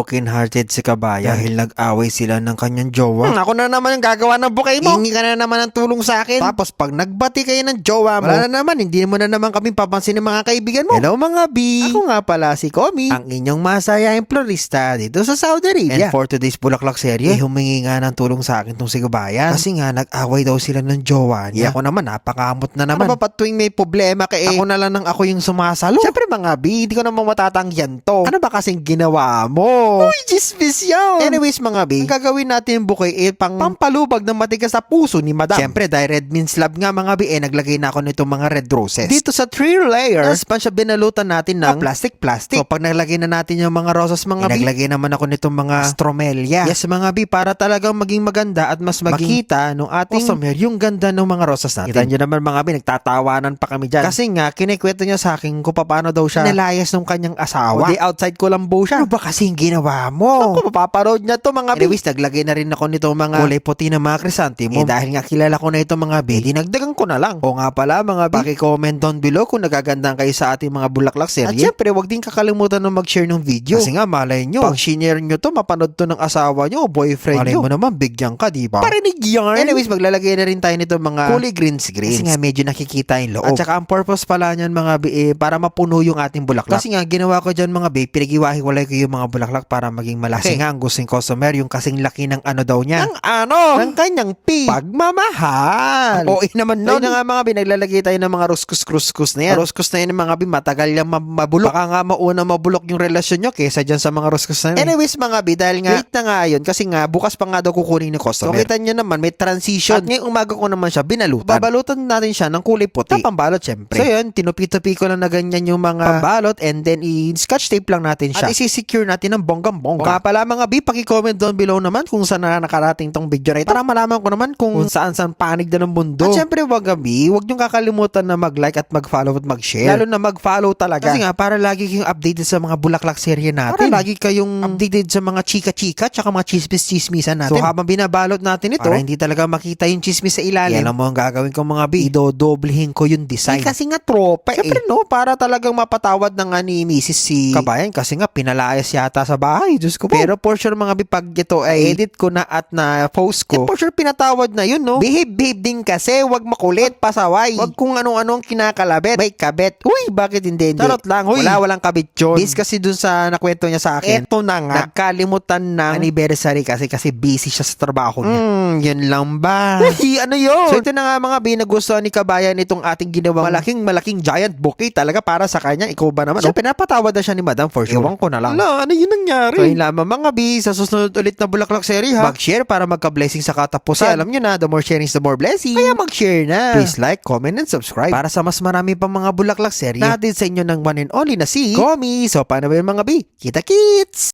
broken-hearted si Kabayan dahil nag-away sila ng kanyang jowa. Ako na naman yung gagawa ng bouquet mo. Hingi ka na naman ng tulong sa akin. Tapos pag nagbati kayo ng jowa mo, wala na naman, hindi mo na naman kami papansin ng mga kaibigan mo. Hello mga B! Ako nga pala si Komi, ang inyong masayaing florista dito sa Saudi Arabia. And for today's Bulaklak serye, humingi nga ng tulong sa akin tong si Kabayan. Kasi nga, nag-away daw sila ng jowa niya. Ako naman, napakamot na naman. Ano ba tuwing may problema ako na lang ako yung sumasalo? Siyempre mga B, hindi ko naman matatangyan to. Ano ba kasing ginawa mo? Uy, chismis yan! Anyways mga B, ang gagawin natin yung bouquet pampalubag ng matigas sa puso ni Madam. Siyempre, dahil Red Means Love nga mga B, naglagay na ako nitong mga red roses. Dito sa 3 layers, pa siya binalutan natin ng plastic. So pag naglagay na natin yung mga roses mga B, naglagay naman ako nitong mga stromelia. Yes mga B, para talagang maging maganda at mas makita nung ating customer yung ganda ng mga roses natin. Kita nyo naman mga B, nagtatawanan pa kami dyan. Kasi nga, kinikwento niya sa akin kung paano daw siya nilayas ng kanyang asawa. O di outside ko lang bo siya. Ano ba kasing ginawa mo? Ako, mapaparod niya to mga B. Anyways, naglagay na rin ako nito mga kulay puti na mga krisantemum. Dahil nga kilala ko na ito mga B, dinagdagan ko na lang. O nga pala mga B, paki-comment down below kung nagagandang kayo sa ating mga bulaklak serye. At syempre, wag din kakalimutan na mag-share ng video. Kasi nga, malay nyo, pag shinare nyo to, mapanood to ng asawa nyo o boyfriend nyo. Malay mo naman, bigyan ka, diba? Parinig yarn! Anyways, maglalagay na rin tayo nito mga kulay greens. Kasi nga, medyo nakikita yung loob. At saka, ang purpose pala niyan mga B, para mapuno yung ating bulaklak. Kasi nga, ginawa ko dyan mga B, pinag-iwahiwalay ko yung mga bulaklak para maging malaki. Kasi nga, ang gusto ng customer, yung kasing laki ng ano daw niya. Ng ano? Ng kanyang P. Pagmamahal. Oo, naman nun. Na nga mga B, naglalagay tayo ng mga ruskus na yan. Ruskus na yan mga B, matagal yung mabulok. Baka nga mauna mabulok yung relasyon nyo kesa dyan sa mga ruskus na yan. Anyways mga B, dahil nga, wait na nga yun, kasi nga, bukas pa nga daw kukunin ni customer. So, kita nyo naman, may transition. At ngayong umaga ko naman siya, binalutan. Babalutan natin siya ng kulay puti. Na pambalot, syempre. So yun, tinupi-tupi ko lang na ganyan yung mga pambalot and then i-scotch tape lang natin siya. At isi-secure natin ng bonggang-bongga. Kaya pala mga B, paki-comment down below naman kung saan na nakarating tong video na ito. Para malaman ko naman kung saan panig na ng mundo. At syempre mga B, huwag niyong kakalimutan na mag-like at mag-follow at mag-share. Lalo na mag-follow talaga. Kasi nga, para lagi kayong updated sa mga bulaklak serye natin. Para lagi kayong updated sa mga chika-chika tsaka mga chismis-chismisan natin. So habang binabalot natin ito, para hindi talaga makita yung chismis sa ilalim. Alam mo ang gagawin ko mga B, idodoblehin ko yung design. Kasi nga tropa syempre no, para talagang mapatawad na nga ni Mrs. si Kabayan kasi nga pinalayas yata sa bahay. Diyos ko po. Pero for sure mga B, pag ito ay edit ko na at na post ko, for sure pinatawad na yun no. Behave din kasi, wag makulit, pasaway. Wag kung ano-ano ang kinakalabit. May kabit. Uy, bakit hindi? Charot lang. Huy. Walang kabit yun. Based kasi dun sa nakwento niya sa akin. Eto na nga. Nagkalimutan ng anniversary kasi busy siya sa trabaho niya. Yun lang ba? Uy, ano yun? So ito na nga mga B, nagustuhan ni Kabayan itong ating ginawang malaking giant bouquet talaga para sa kanya. Ikaw ba naman? So pinapatawad na siya ni Madam for sure. Ewan ko na lang. Ano yun nangyari? So yun lamang mga B, sa susunod ulit na Bulaklak series ha. Mag-share para magka-blessing sa katapusan. Alam nyo na, the more sharing is the more blessing. Kaya mag-share na. Please like, comment, and subscribe para sa mas marami pang mga Bulaklak serye natin sa inyo ng one and only na si Komi. So paano ba yung mga B? Kita-kits!